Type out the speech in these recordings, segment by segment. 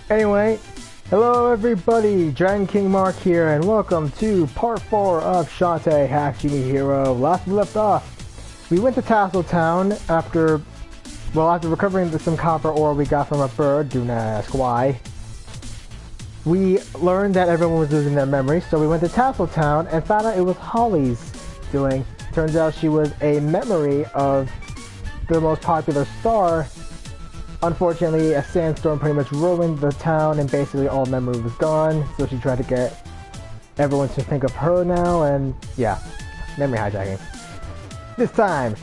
Anyway, hello everybody, Dragon King Mark here, and welcome to part 4 of Shantae, Half-Genie Hero. Last we left off, we went to Tassel Town after recovering some copper ore we got from a bird. Do not ask why. We learned that everyone was losing their memory, so we went to Tassel Town and found out it was Holly's doing. Turns out she was a memory of the most popular star. Unfortunately, a sandstorm pretty much ruined the town and basically all memory was gone, so she tried to get everyone to think of her now, and yeah, memory hijacking. This time,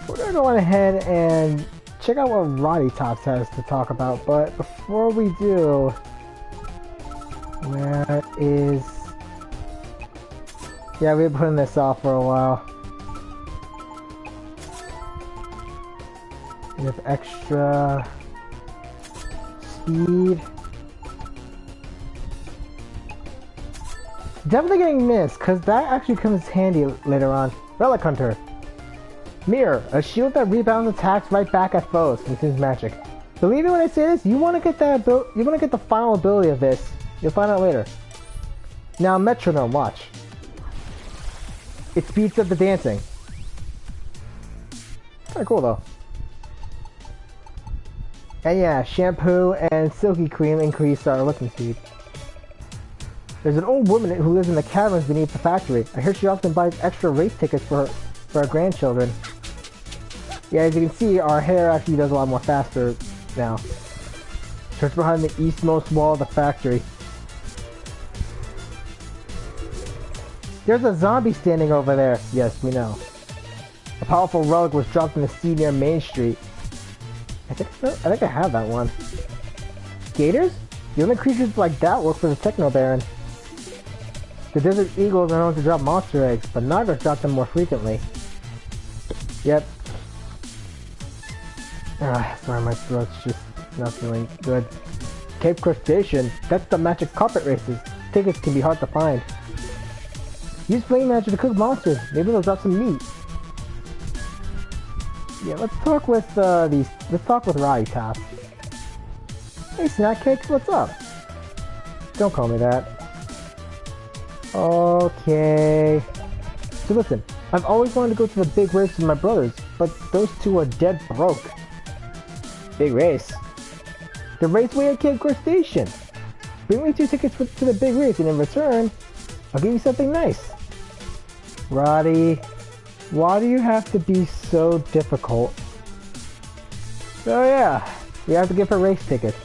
we're gonna go on ahead and check out what Roddy Tops has to talk about, but before we do, where is... Yeah, we've been putting this off for a while. We have extra speed. Definitely getting missed, because that actually comes handy later on. Relic Hunter. Mirror, a shield that rebounds attacks right back at foes. Consumes magic. Believe me when I say this, you want to get that you want to get the final ability of this. You'll find out later. Now Metronome, watch. It speeds up the dancing. Kinda cool though. And yeah, shampoo and silky cream increase our looking speed. There's an old woman who lives in the caverns beneath the factory. I hear she often buys extra race tickets for her grandchildren. Yeah, as you can see, our hair actually does a lot more faster now. Just behind the eastmost wall of the factory. There's a zombie standing over there. Yes, we know. A powerful relic was dropped in the sea near Main Street. I think I have that one. Gators? The only creatures like that work for the Techno Baron. The desert eagles are known to drop monster eggs, but Nagras drop them more frequently. Yep. Sorry, my throat's just not feeling good. Cape Crustacean? That's the magic carpet races. Tickets can be hard to find. Use flame magic to cook monsters. Maybe they'll drop some meat. Yeah, let's talk with let's talk with Roddy Tops. Hey Snack Cakes, what's up? Don't call me that. Okay. So listen, I've always wanted to go to the big race with my brothers, but those two are dead broke. Big race? The raceway at Cape Crustacean. Bring me 2 tickets to the big race, and in return, I'll give you something nice. Roddy, why do you have to be so difficult? So yeah, we have to give her race tickets.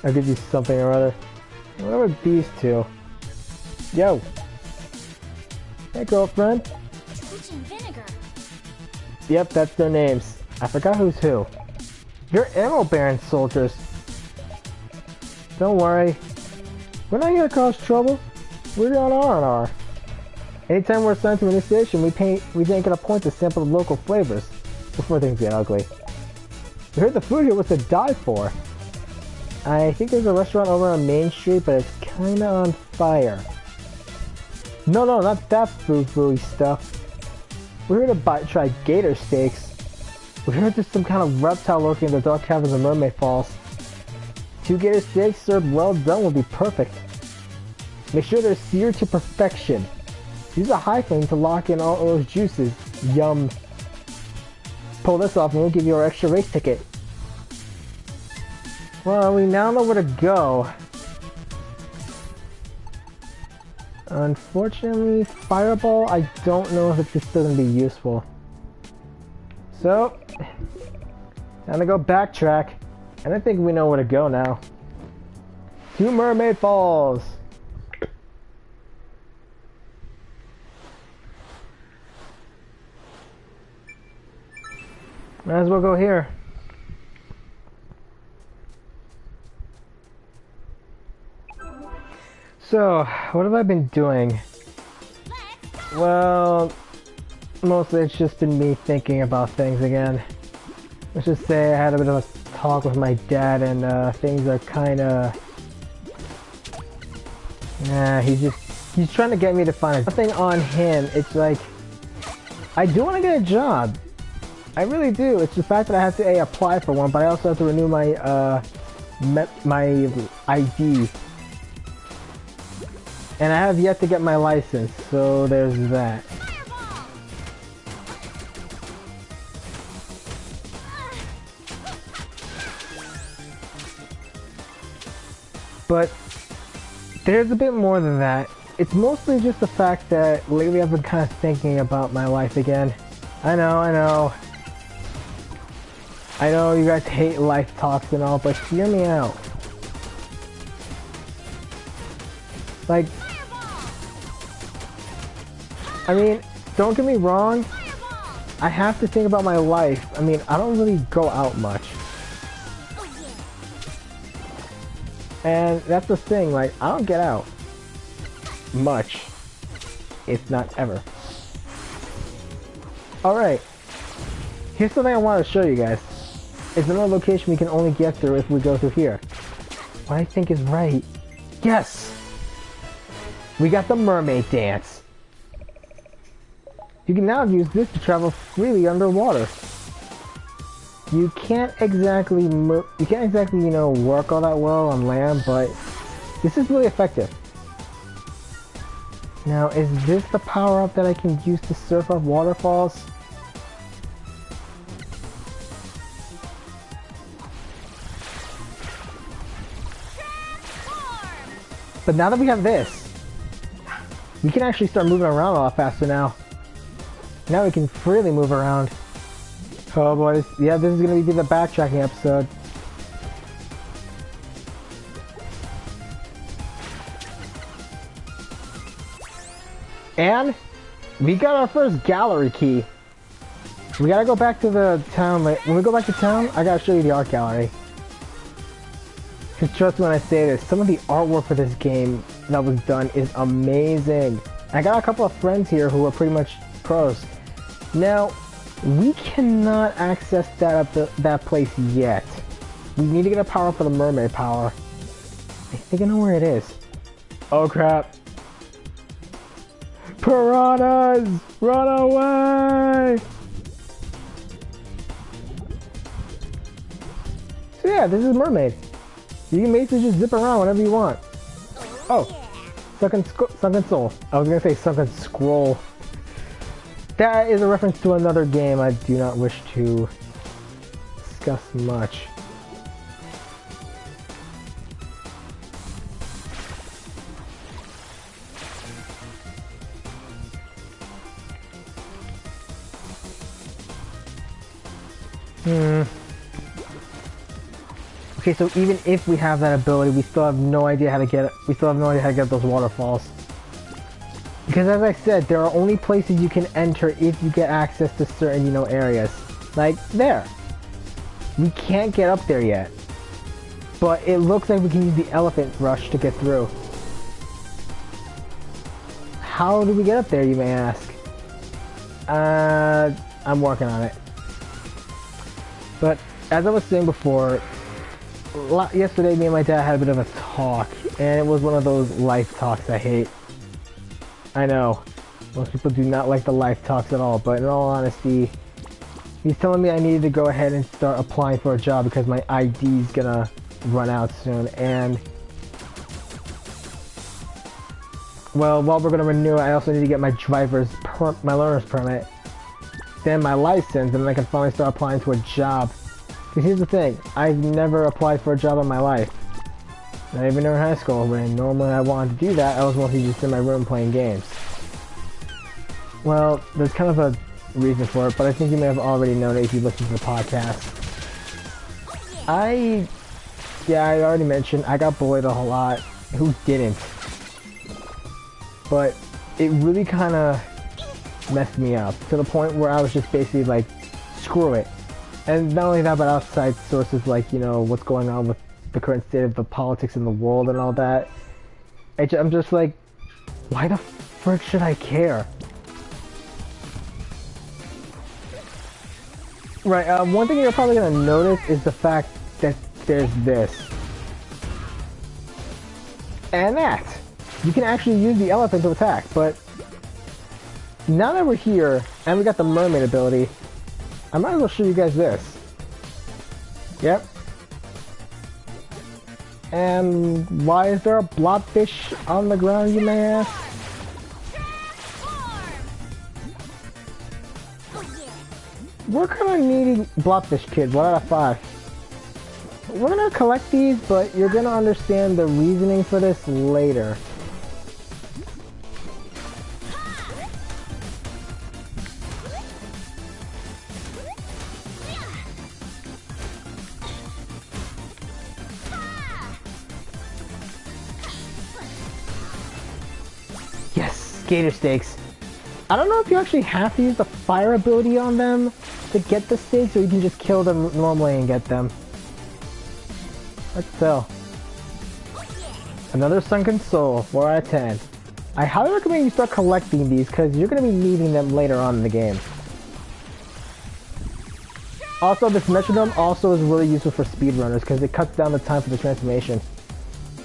I'll give you something or other. What are these two? Yo. Hey girlfriend. Vinegar. Yep, that's their names. I forgot who's who. You're Ammo Baron soldiers. Don't worry. We're not here to cause trouble. We're on R&R. Anytime we're assigned to an station, we make it a point to sample the local flavors before things get ugly. We heard the food here was to die for. I think there's a restaurant over on Main Street, but it's kinda on fire. No, not that foo-foo-y stuff. We're here to try gator steaks. We heard there's some kind of reptile lurking in the dark caverns of Mermaid Falls. 2 gator steaks served well done will be perfect. Make sure they're seared to perfection. Use a high flame to lock in all those juices. Yum. Pull this off and we'll give you our extra race ticket. Well, we now know where to go. Unfortunately, Fireball, I don't know if it's still going to be useful. So, time to go backtrack. And I think we know where to go now. To Mermaid Falls! Might as well go here. So, what have I been doing? Well, mostly it's just been me thinking about things again. Let's just say I had a bit of a talk with my dad and things are kinda... Nah, he's trying to get me to find something on him. It's like, I do want to get a job. I really do. It's the fact that I have to apply for one, but I also have to renew my my ID. And I have yet to get my license, so there's that. But there's a bit more than that. It's mostly just the fact that lately I've been kind of thinking about my life again. I know you guys hate life talks and all, but hear me out. Like, I mean, don't get me wrong, I have to think about my life. I mean, I don't really go out much. And that's the thing, like, I don't get out much, if not ever. Alright, here's something I want to show you guys. It's another location we can only get through if we go through here. What I think is right. Yes! We got the mermaid dance. You can now use this to travel freely underwater. You can't exactly, you know, work all that well on land, but this is really effective. Now, is this the power-up that I can use to surf up waterfalls? But now that we have this, we can actually start moving around a lot faster now. Now we can freely move around. Oh boy, yeah, this is going to be the backtracking episode. And we got our first gallery key. We gotta go back to the town. When we go back to town, I gotta show you the art gallery. Because trust me when I say this, some of the artwork for this game that was done is amazing. I got a couple of friends here who are pretty much pros. Now, we cannot access that place yet. We need to get a power up for the mermaid power. I think I know where it is. Oh crap. Piranhas! Run away! So yeah, this is mermaid. You can basically just zip around whenever you want. Oh, sunken soul. I was gonna say sunken scroll. That is a reference to another game I do not wish to discuss much. Okay, so even if we have that ability, we still have no idea how to get it. We still have no idea how to get those waterfalls. Because as I said, there are only places you can enter if you get access to certain, you know, areas. Like there. We can't get up there yet. But it looks like we can use the elephant rush to get through. How do we get up there, you may ask? I'm working on it. But as I was saying before, yesterday me and my dad had a bit of a talk, and it was one of those life talks I hate. I know, most people do not like the life talks at all, but in all honesty, he's telling me I needed to go ahead and start applying for a job because my ID's gonna run out soon, and well, while we're gonna renew it, I also need to get my my learner's permit, then my license, and then I can finally start applying to a job. Because here's the thing, I've never applied for a job in my life. Not even in high school, when normally I wanted to do that, I was mostly just in my room playing games. Well, there's kind of a reason for it, but I think you may have already known it if you listen to the podcast. I already mentioned, I got bullied a whole lot. Who didn't? But it really kind of messed me up, to the point where I was just basically like, screw it. And not only that, but outside sources like, you know, what's going on with the current state of the politics in the world and all that. I'm just like, why the frick should I care? Right, one thing you're probably going to notice is the fact that there's this. And that. You can actually use the elephant to attack, but now that we're here, and we got the mermaid ability, I might as well show you guys this. Yep. And why is there a blobfish on the ground, you may ask? We're kind of needy blobfish kids, 1 out of 5. We're gonna collect these, but you're gonna understand the reasoning for this later. Yes, gator steaks. I don't know if you actually have to use the fire ability on them to get the steaks, or you can just kill them normally and get them. Let's tell. Another sunken soul, 4 out of 10. I highly recommend you start collecting these because you're going to be needing them later on in the game. Also, this metronome also is really useful for speedrunners because it cuts down the time for the transformation.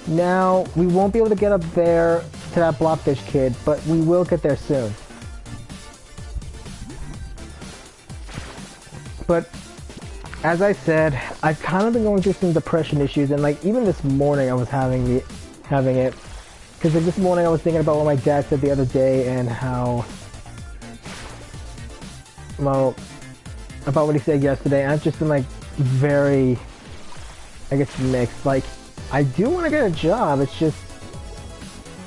Now, we won't be able to get up there to that blobfish kid, but we will get there soon. But as I said, I've kind of been going through some depression issues, and like even this morning I was having it, because like this morning I was thinking about what my dad said the other day and how, well, about what he said yesterday. And I've just been like very, I guess, mixed. Like I do want to get a job. It's just,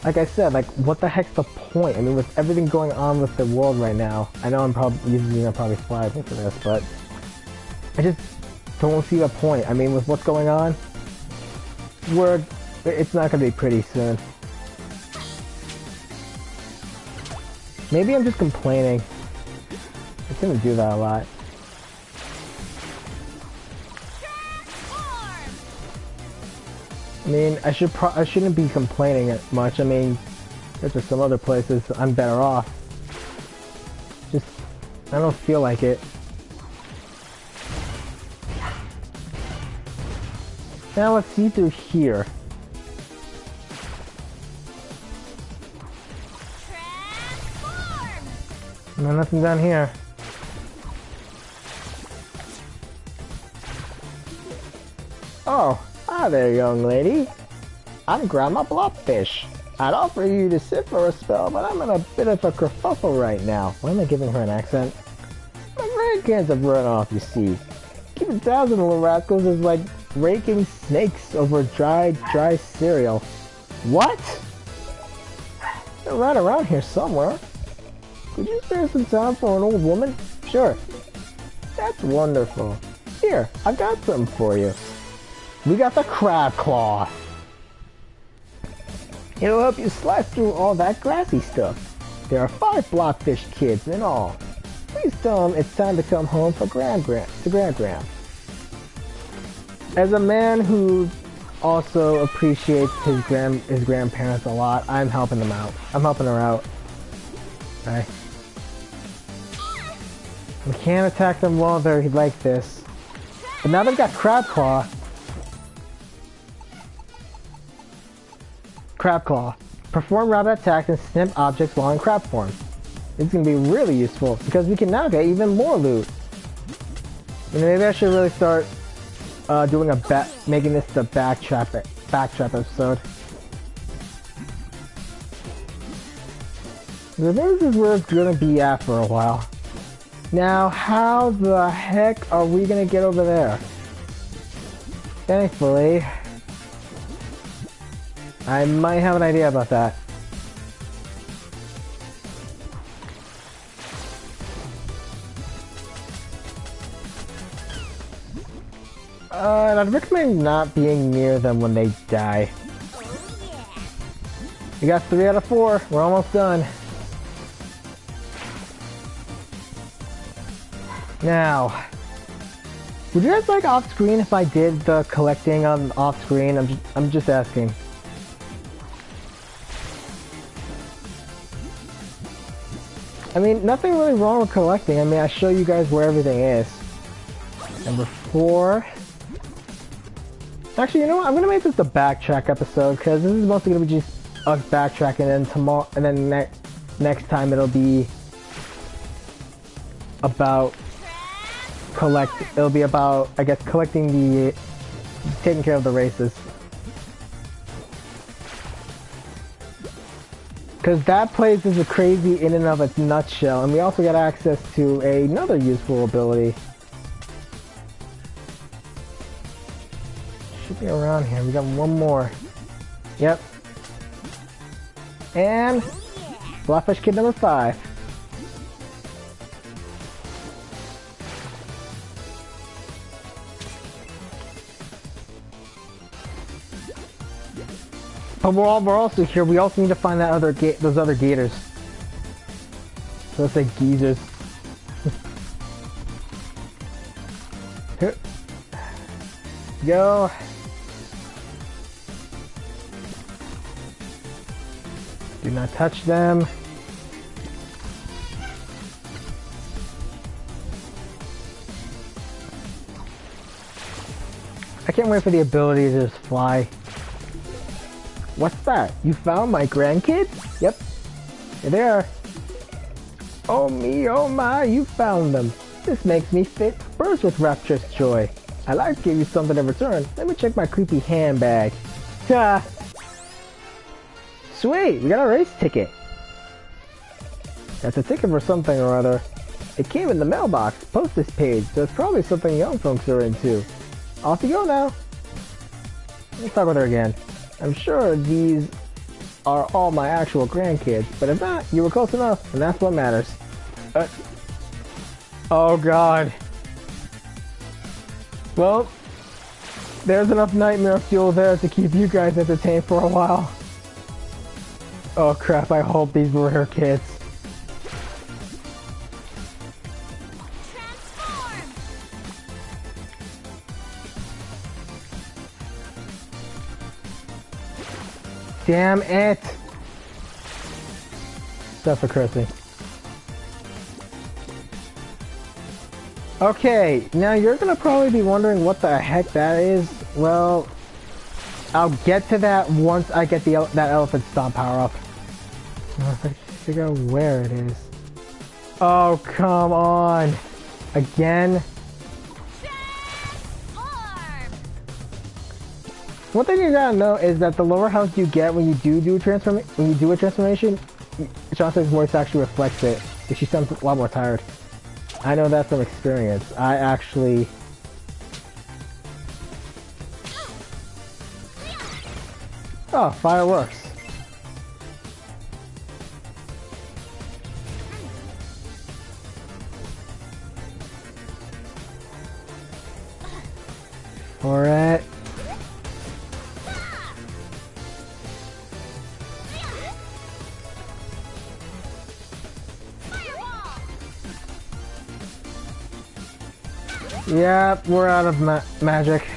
like I said, like what the heck's the point? I mean, with everything going on with the world right now, I know I'm probably flag me for this, but I just don't see the point. I mean, with what's going on, it's not going to be pretty soon. Maybe I'm just complaining. It's going to do that a lot. I mean, I shouldn't be complaining much. I mean, there's some other places I'm better off. Just, I don't feel like it. Now let's see through here. No, nothing down here. Oh, hi there, young lady. I'm Grandma Blobfish. I'd offer you to sit for a spell, but I'm in a bit of a kerfuffle right now. Why am I giving her an accent? My grandkids have run off, you see. Keeping tabs on the little rascals is like raking snakes over dry cereal. What? They're right around here somewhere. Could you spare some time for an old woman? Sure. That's wonderful. Here, I've got something for you. We got the crab claw. It'll help you slice through all that grassy stuff. There are 5 blobfish kids in all. Please tell them it's time to come home for Grand. As a man who also appreciates his grandparents a lot, I'm helping them out. I'm helping her out. Okay. We can't attack them while they're like this. But now they've got Crab Claw. Crab Claw. Perform rapid attacks and snip objects while in crab form. It's going to be really useful because we can now get even more loot. And maybe I should really start making this the backtrap episode. So this is where it's gonna be at for a while. Now, how the heck are we gonna get over there? Thankfully, I might have an idea about that. And I'd recommend not being near them when they die. We got 3 out of 4. We're almost done. Now, would you guys like off screen if I did the collecting on off screen? I'm just asking. I mean, nothing really wrong with collecting. I mean, I show you guys where everything is. Number 4. Actually, you know what? I'm gonna make this the backtrack episode because this is mostly gonna be just us backtracking, and tomorrow, and then next time it'll be about collect. It'll be about, I guess, taking care of the races. Because that place is a crazy in and of its nutshell, and we also got access to another useful ability. Should be around here. We got one more. Yep. And Flatfish Kid number 5. But while we're also here, we also need to find that those other gators. So let's say geezers. Go. Do not touch them. I can't wait for the ability to just fly. What's that? You found my grandkids? Yep. Here they are. Oh me, oh my, you found them. This makes me fit birds with rapturous joy. I'd like to give you something in return. Let me check my creepy handbag. Ta! Sweet, we got a race ticket. That's a ticket for something or other. It came in the mailbox, postage page, so it's probably something young folks are into. Off you go now. Let's talk with her again. I'm sure these are all my actual grandkids, but if not, you were close enough, and that's what matters. Oh god. Well, there's enough nightmare fuel there to keep you guys entertained for a while. Oh crap, I hope these were her kids. Damn it! Stuff for cursing. Okay, now you're gonna probably be wondering what the heck that is. Well, I'll get to that once I get that elephant stomp power up. I figure out where it is. Oh, come on! Again? One thing you gotta know is that the lower health you get when you do a transformation, Shantae's voice actually reflects it. She sounds a lot more tired. I know that from experience. I actually... Oh, fireworks. Alright. Yep, we're out of magic.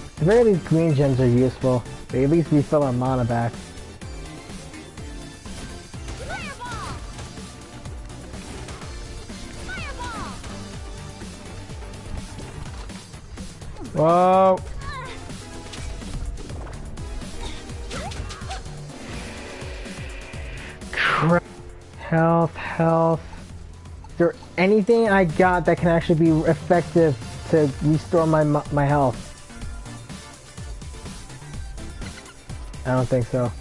At the very least, green gems are useful. They at least refill our mana back. Whoa! Health. Is there anything I got that can actually be effective to restore my health? I don't think so.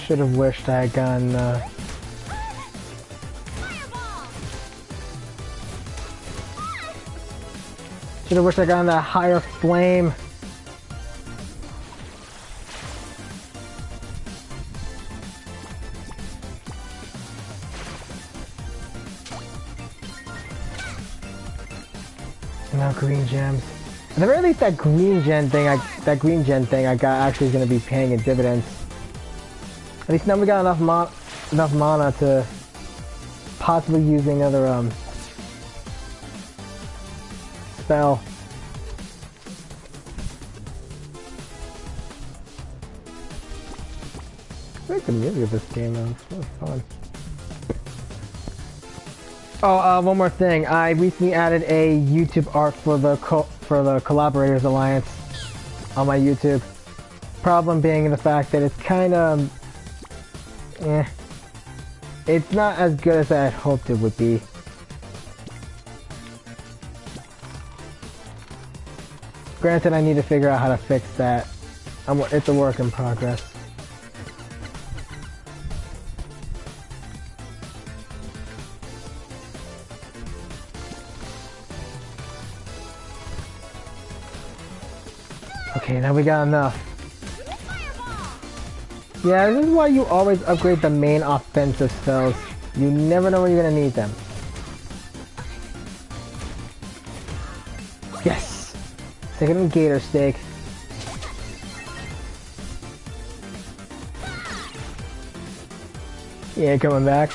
Should have wished I had gotten should have wished I got on that higher flame. And now green gems. At the very least, that green gen thing I got actually is going to be paying in dividends. At least now we got enough mana to possibly use another spell. like the music of this game though, it's really fun. Oh, one more thing. I recently added a YouTube art for the Collaborators Alliance on my YouTube. Problem being the fact that it's kind of... It's not as good as I had hoped it would be. Granted, I need to figure out how to fix that. It's a work in progress. Okay, now we got enough. Yeah, this is why you always upgrade the main offensive spells. You never know when you're gonna need them. Yes! Second gator steak. Yeah, coming back.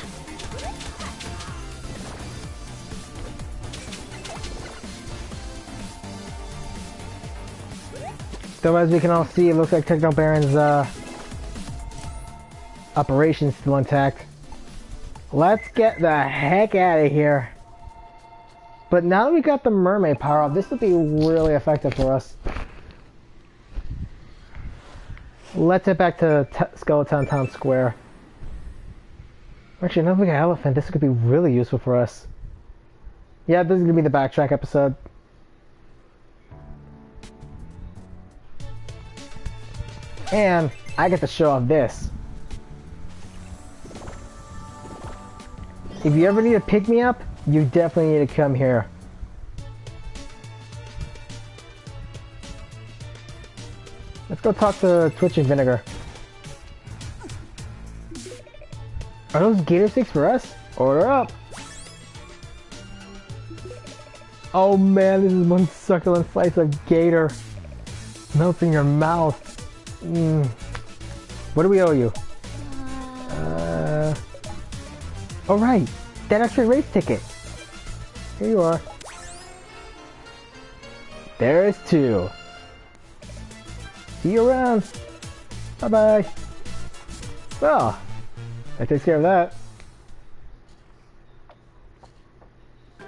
So as we can all see, it looks like Techno Baron's operation's still intact. Let's get the heck out of here. But now that we got the mermaid power up, this will be really effective for us. Let's head back to Skeleton Town Square. Actually, now that we got elephant, this could be really useful for us. Yeah, this is gonna be the backtrack episode. And I get to show off this. If you ever need a pick-me-up, you definitely need to come here. Let's go talk to Twitching Vinegar. Are those gator sticks for us? Order up! Oh man, this is one succulent slice of gator. Melts in your mouth. What do we owe you? Oh right, that extra race ticket. Here you are. There's two. See you around. Bye bye. Well, that takes care of that.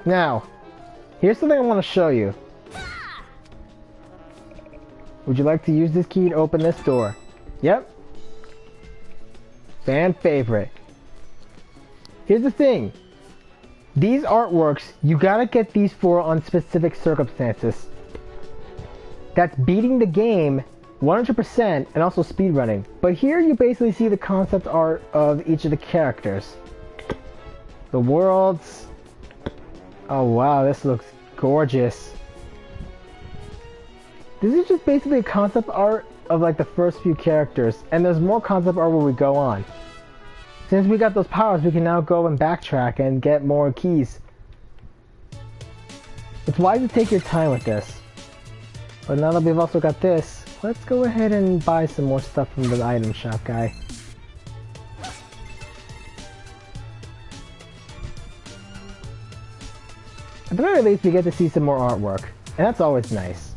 Now, here's something I want to show you. Would you like to use this key to open this door? Yep. Fan favorite. Here's the thing. These artworks, you gotta get these for on specific circumstances. That's beating the game 100% and also speedrunning. But here you basically see the concept art of each of the characters. The worlds. Oh wow, this looks gorgeous. This is just basically a concept art of like the first few characters, and there's more concept art where we go on. Since we got those powers, we can now go and backtrack and get more keys. It's wise to take your time with this. But now that we've also got this, let's go ahead and buy some more stuff from the item shop guy. At the very least, we get to see some more artwork, and that's always nice.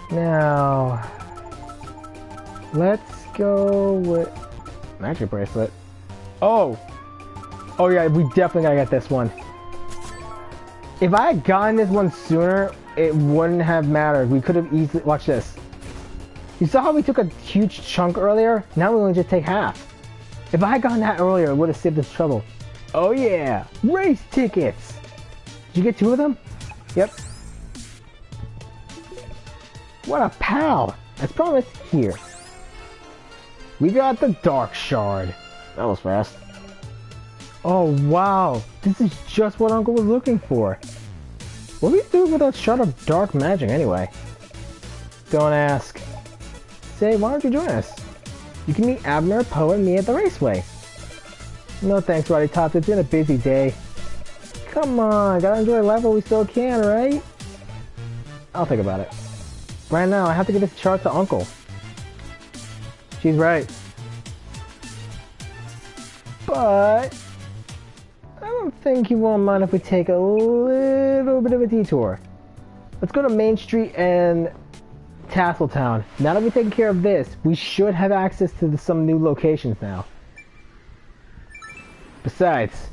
Now, let's go with magic bracelet. Oh yeah, we definitely gotta get this one. If I had gotten this one sooner, it wouldn't have mattered. We could have easily... Watch this. You saw how we took a huge chunk earlier? Now we only just take half. If I had gotten that earlier, it would have saved us trouble. Oh yeah! Race tickets! Did you get two of them? Yep. What a pal! As promised, here. We got the Dark Shard. That was fast. Oh wow! This is just what Uncle was looking for. What are we doing with a shard of dark magic anyway? Don't ask. Say, why don't you join us? You can meet Abner, Poe, and me at the raceway. No thanks, Roddy Tops. It's been a busy day. Come on, gotta enjoy life while we still can, right? I'll think about it. Right now, I have to give this chart to Uncle. She's right. But I don't think he won't mind if we take a little bit of a detour. Let's go to Main Street and Tasseltown. Now that we've taken care of this, we should have access to some new locations now. Besides,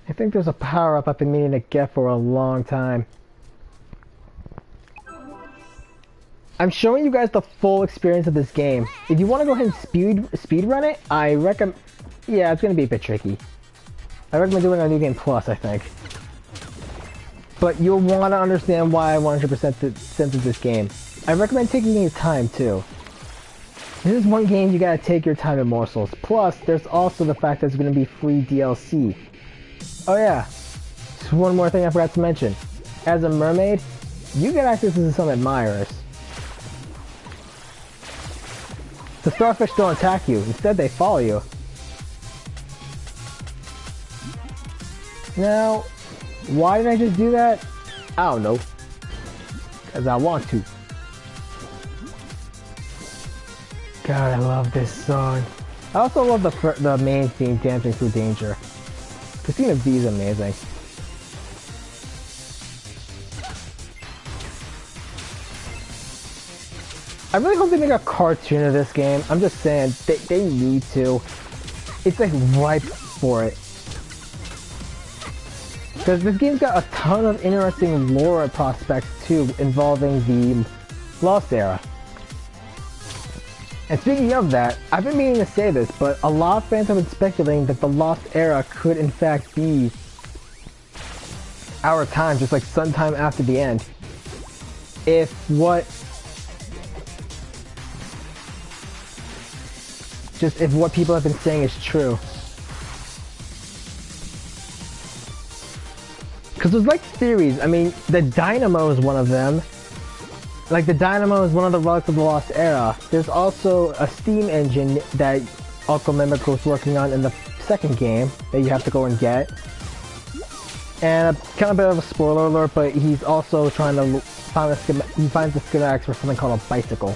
I think there's a power-up I've been meaning to get for a long time. I'm showing you guys the full experience of this game. If you want to go ahead and speed run it, I recommend... Yeah, it's going to be a bit tricky. I recommend doing a New Game Plus, I think. But you'll want to understand why I 100% censored this game. I recommend taking your time, too. This is one game you gotta take your time in morsels. Plus, there's also the fact that there's gonna be free DLC. Oh yeah, just one more thing I forgot to mention. As a mermaid, you get access to some admirers. The starfish don't attack you, instead they follow you. Now, why did I just do that? I don't know. Because I want to. God, I love this song. I also love the main theme, Dancing Through Danger. Christina V is amazing. I really hope they make a cartoon of this game. I'm just saying, they need to. It's like ripe for it. Because this game's got a ton of interesting lore prospects too, involving the Lost Era. And speaking of that, I've been meaning to say this, but a lot of fans have been speculating that the Lost Era could in fact be our time, just like sometime after the end. If what people have been saying is true. Because there's like theories. I mean, the Dynamo is one of them. Like, the Dynamo is one of the relics of the Lost Era. There's also a steam engine that Uncle Mimic was working on in the second game that you have to go and get. And kind of a bit of a spoiler alert, but he's also trying to find he finds the schematics for something called a bicycle.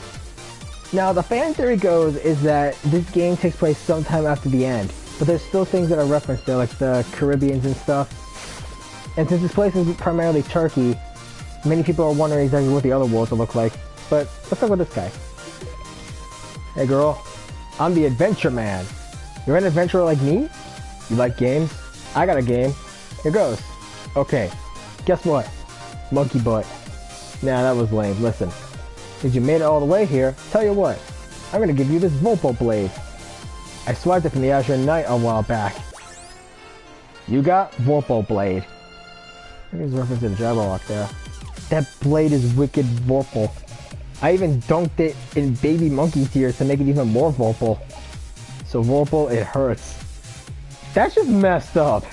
Now, the fan theory goes is that this game takes place sometime after the end, but there's still things that are referenced there, like the Caribbeans and stuff. And since this place is primarily Turkey, many people are wondering exactly what the other worlds will look like. But let's talk about this guy. Hey girl, I'm the adventure man. You're an adventurer like me? You like games? I got a game. Here goes. Okay, guess what? Monkey butt. Nah, that was lame. Listen, since you made it all the way here, tell you what, I'm gonna give you this Volpo blade. I swiped it from the Azure Knight a while back. You got Volpo blade. I think there's a reference to the Jabberwock there. That blade is wicked Vorpal. I even dunked it in baby monkey tears to make it even more Vorpal. So Vorpal, it hurts. That's just messed up.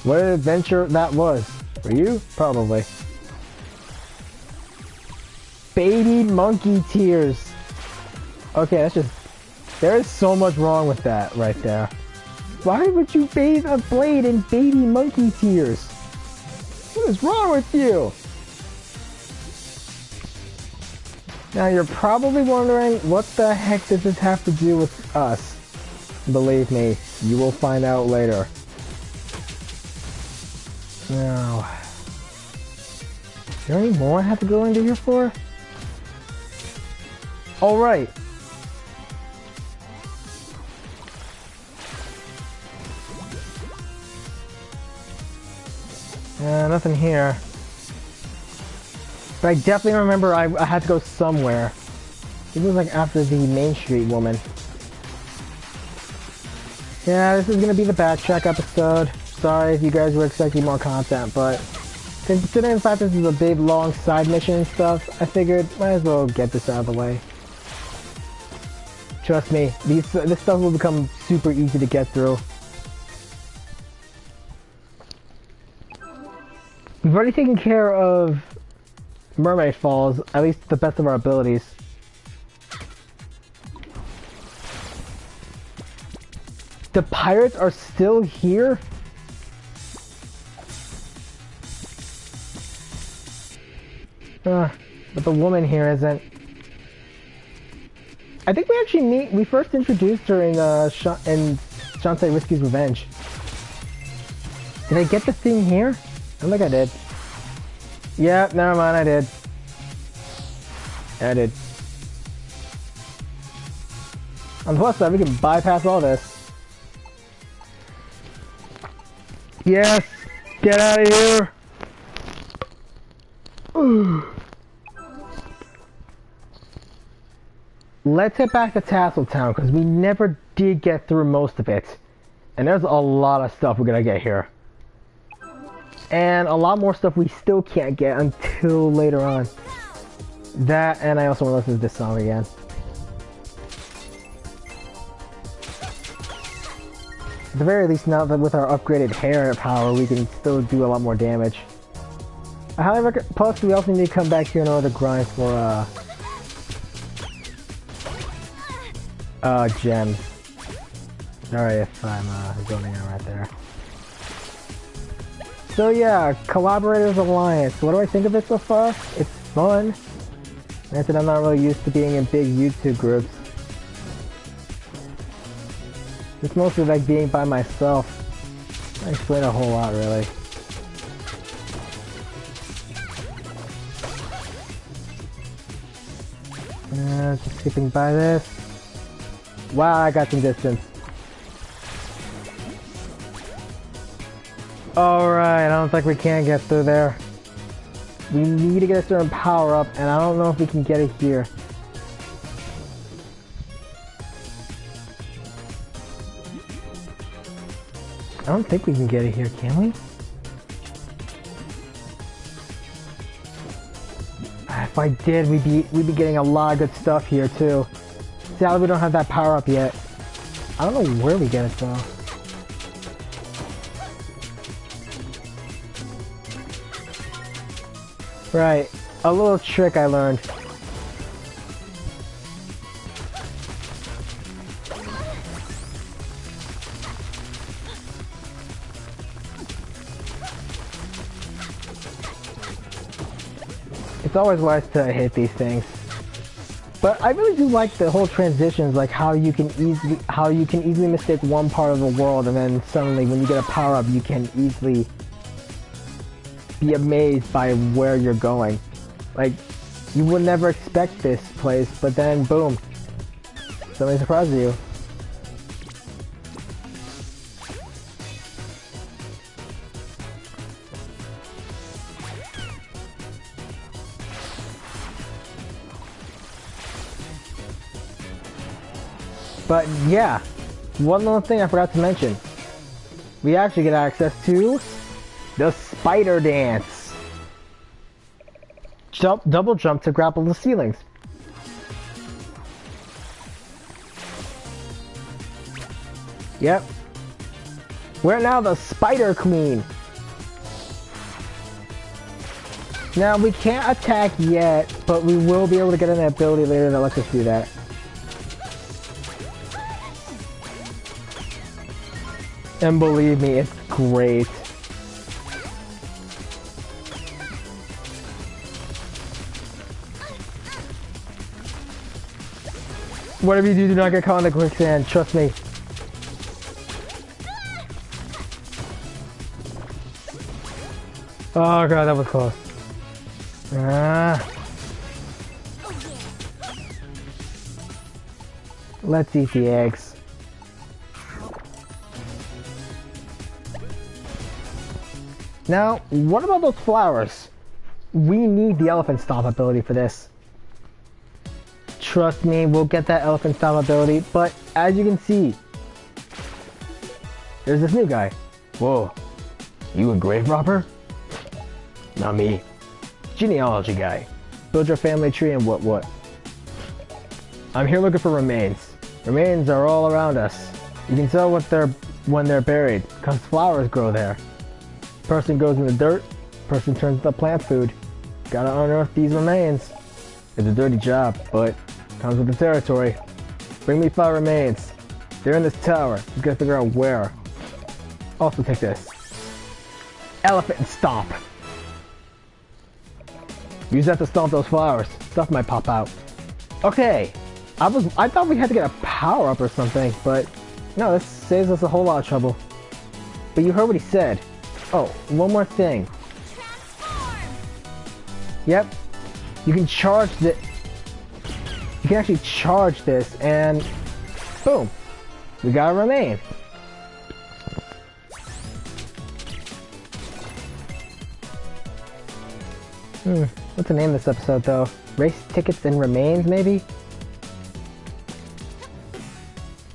What an adventure that was. For you? Probably. Baby monkey tears. Okay, that's just... There is so much wrong with that right there. Why would you bathe a blade in baby monkey tears? What is wrong with you? Now you're probably wondering, what the heck does this have to do with us? Believe me, you will find out later. Now, is there any more I have to go into here for? All right. Nothing here. But I definitely remember I had to go somewhere. It was like after the Main Street woman. Yeah, this is gonna be the backtrack episode. Sorry if you guys were expecting more content, but considering the fact this is a big long side mission and stuff, I figured might as well get this out of the way. Trust me, this stuff will become super easy to get through. We've already taken care of Mermaid Falls, at least to the best of our abilities. The pirates are still here? But the woman here isn't. I think we first introduced her in Shantae Whiskey's Revenge. Did I get the thing here? I don't think I did. Yeah, never mind, I did. Yeah, I did. On the plus side, we can bypass all this. Yes! Get out of here! Ooh. Let's head back to Tasseltown, because we never did get through most of it. And there's a lot of stuff we're gonna get here. And a lot more stuff we still can't get until later on. That, and I also want to listen to this song again. At the very least, now that with our upgraded hair power, we can still do a lot more damage. I highly recommend. Plus, we also need to come back here in order to grind for gems. Sorry if I'm zoning out right there. So yeah, Collaborators Alliance. What do I think of it so far? It's fun. Granted, I'm not really used to being in big YouTube groups. It's mostly like being by myself. I explain a whole lot, really. Just skipping by this. Wow, I got some distance. Alright, I don't think we can get through there. We need to get a certain power up, and I don't know if we can get it here. I don't think we can get it here, can we? If I did, we'd be getting a lot of good stuff here too. Sadly, we don't have that power up yet. I don't know where we get it though. Right, a little trick I learned. It's always wise to hit these things. But I really do like the whole transitions, like how you can easily mistake one part of the world, and then suddenly when you get a power up, you can easily be amazed by where you're going. Like, you would never expect this place, but then boom, something surprises you. But yeah, one little thing I forgot to mention. We actually get access to the spider dance. Double jump to grapple the ceilings. Yep. We're now the Spider Queen. Now we can't attack yet, but we will be able to get an ability later that lets us do that. And believe me, it's great. Whatever you do, do not get caught in the quicksand. Trust me. Oh god, that was close. Let's eat the eggs. Now, what about those flowers? We need the elephant stomp ability for this. Trust me, we'll get that elephant stomp ability, but as you can see, there's this new guy. Whoa, you a grave robber? Not me. Genealogy guy. Build your family tree and what. I'm here looking for remains. Remains are all around us. You can tell when they're buried, because flowers grow there. Person goes in the dirt, person turns into plant food. Gotta unearth these remains. It's a dirty job, but comes with the territory. Bring me 5 remains. They're in this tower. You gotta figure out where. Also take this. Elephant stomp. Use that to stomp those flowers. Stuff might pop out. Okay. I thought we had to get a power up or something, but no, this saves us a whole lot of trouble. But you heard what he said. Oh, one more thing. Yep. You can charge the... you can actually charge this, and boom, we got a remain. What's the name of this episode though? Race tickets and remains, maybe?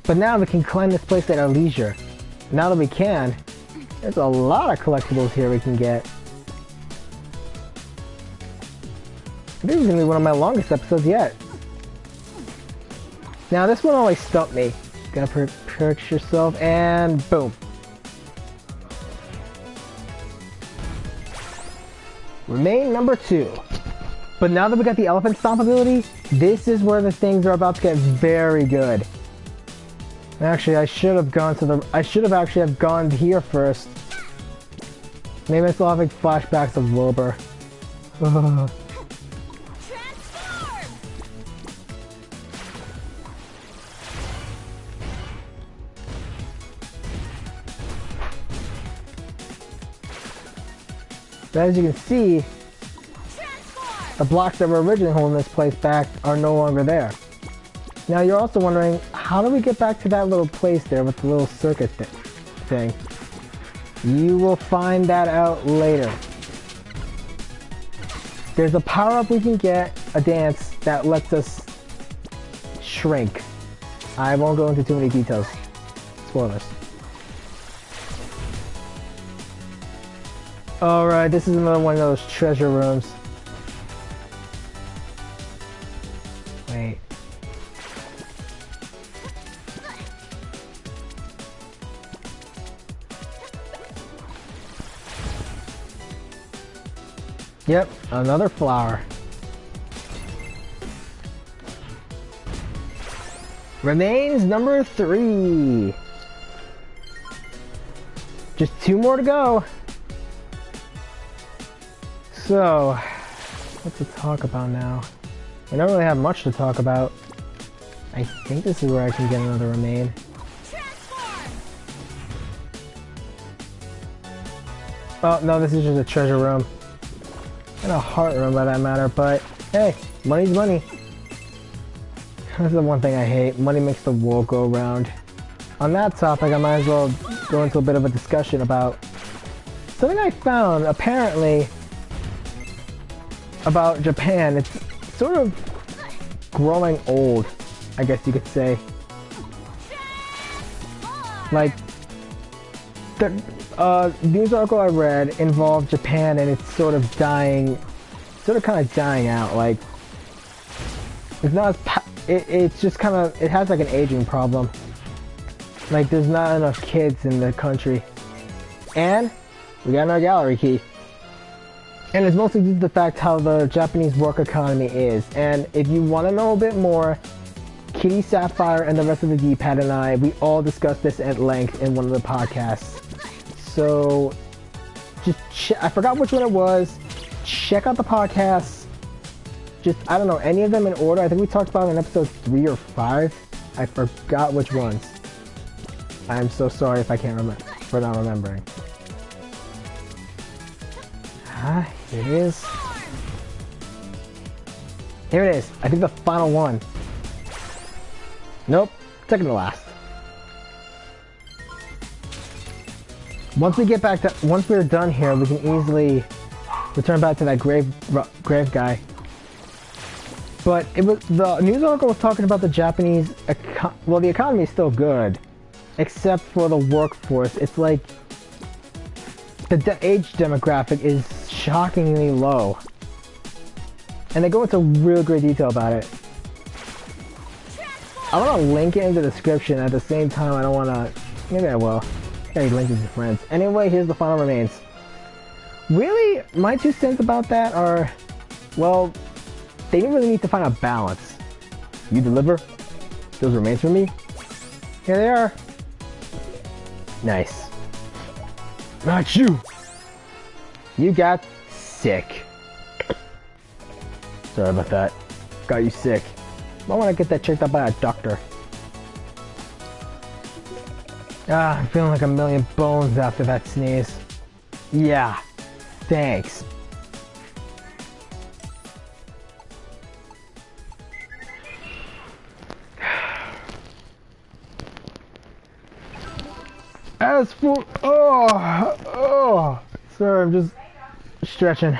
But now we can climb this place at our leisure. Now that we can, there's a lot of collectibles here we can get. This is gonna be one of my longest episodes yet. Now this one always stumped me. Gotta perch yourself and boom. Remain number 2. But now that we got the elephant stomp ability, this is where the things are about to get very good. Actually, I should have actually have gone here first. Maybe I'm still having flashbacks of Wilbur. Ugh. But as you can see, the blocks that were originally holding this place back are no longer there. Now you're also wondering, how do we get back to that little place there with the little circuit thing? You will find that out later. There's a power-up we can get, a dance, that lets us shrink. I won't go into too many details. Spoilers. Alright, this is another one of those treasure rooms. Wait. Yep, another flower. Remains number 3. Just 2 more to go. So, what to talk about now? I don't really have much to talk about. I think this is where I can get another remain. Oh, no, this is just a treasure room. And a heart room by that matter, but hey, money's money. That's the one thing I hate. Money makes the world go round. On that topic, I might as well go into a bit of a discussion about something I found, apparently, about Japan. It's sort of growing old, I guess you could say. Like, the news article I read involved Japan and it's sort of dying, kind of dying out. Like, it's not as, it's just kind of, it has like an aging problem. Like, there's not enough kids in the country. And we got our gallery key. And it's mostly due to the fact how the Japanese work economy is. And if you want to know a bit more, Kitty Sapphire and the rest of the D-Pad and I, we all discussed this at length in one of the podcasts. So, just I forgot which one it was. Check out the podcasts. Just, I don't know, any of them in order. I think we talked about it in episode 3 or 5. I forgot which ones. I'm so sorry if I can't remember, for not remembering. Ah, here it is. Here it is. I think the final one. Nope. Second to last. Once we're done here, we can easily return back to that grave guy. But it was, the news article was talking about the Japanese, the economy is still good, except for the workforce. It's like, the age demographic is shockingly low. And they go into real great detail about it. I want to link it in the description. At the same time, I don't want to, maybe I will. Okay, link it to friends. Anyway, here's the final remains. Really, my 2 cents about that are, well, they really need to find a balance. You deliver those remains for me? Here they are. Nice. Not you! You got sick. Sorry about that. Got you sick. I want to get that checked out by a doctor. Ah, I'm feeling like a million bones after that sneeze. Yeah, thanks. stressful. Oh. Sorry, I'm just stretching.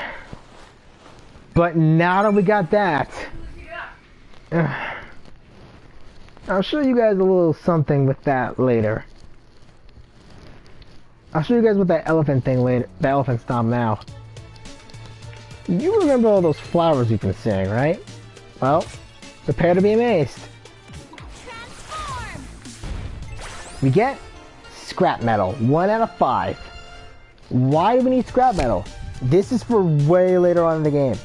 But now that we got that, I'll show you guys a little something with that later. I'll show you guys with that elephant thing later. The elephant stomp now. You remember all those flowers you've been seeing, right? Well, prepare to be amazed. Transform. We get scrap metal, 1 out of 5. Why do we need scrap metal? This is for way later on in the game.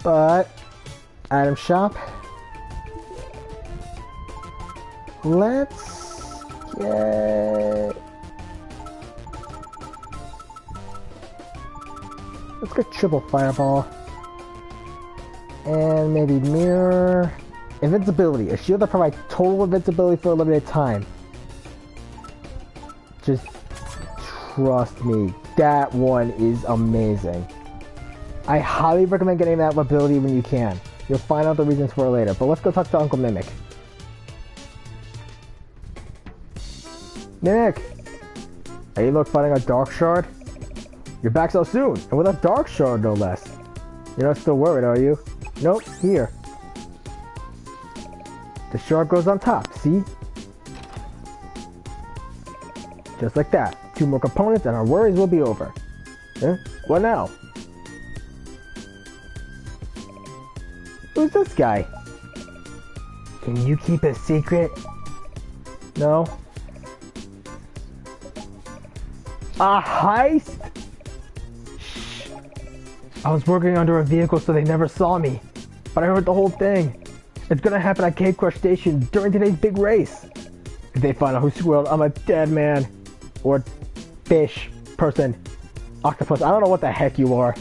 But, item shop. Let's get triple fireball. And maybe mirror. Invincibility. A shield that provides total invincibility for a limited time. Just trust me. That one is amazing. I highly recommend getting that ability when you can. You'll find out the reasons for it later. But let's go talk to Uncle Mimic. Mimic! Hey, you look fighting a Dark Shard? You're back so soon, and with a Dark Shard no less. You're not still worried, are you? Nope, here. The shard goes on top, see? Just like that. 2 more components and our worries will be over. Huh? What now? Who's this guy? Can you keep a secret? No? A heist? Shh. I was working under a vehicle so they never saw me. But I heard the whole thing. It's gonna happen at Cape Crush Station during today's big race. If they find out who squirreled, I'm a dead man. Or fish, person, octopus. I don't know what the heck you are.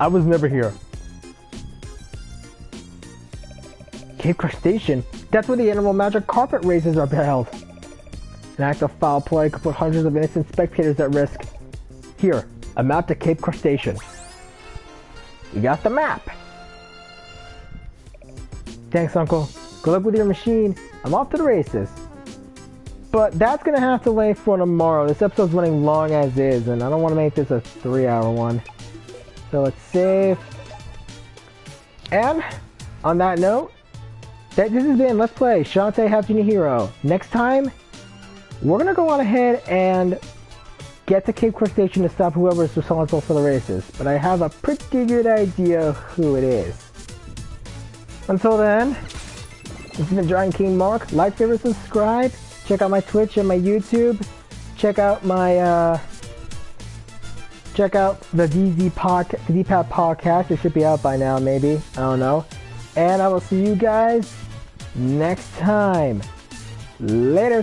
I was never here. Cape Crush Station? That's where the Animal Magic Carpet races are held. An act of foul play could put hundreds of innocent spectators at risk. Here, a map to Cape Crush Station. You got the map. Thanks, Uncle. Good luck with your machine. I'm off to the races. But that's gonna have to lay for tomorrow. This episode's running long as is, and I don't want to make this a 3-hour one. So let's save. And on that note, this has been Let's Play Shantae Half-Genie Hero. Next time, we're gonna go on ahead and get to Cape Crush Station to stop whoever is responsible for the races. But I have a pretty good idea who it is. Until then, this has been Giant King Mark. Like, favorite, subscribe. Check out my Twitch and my YouTube. Check out my check out the DPAP podcast. It should be out by now, maybe. I don't know. And I will see you guys next time. Later.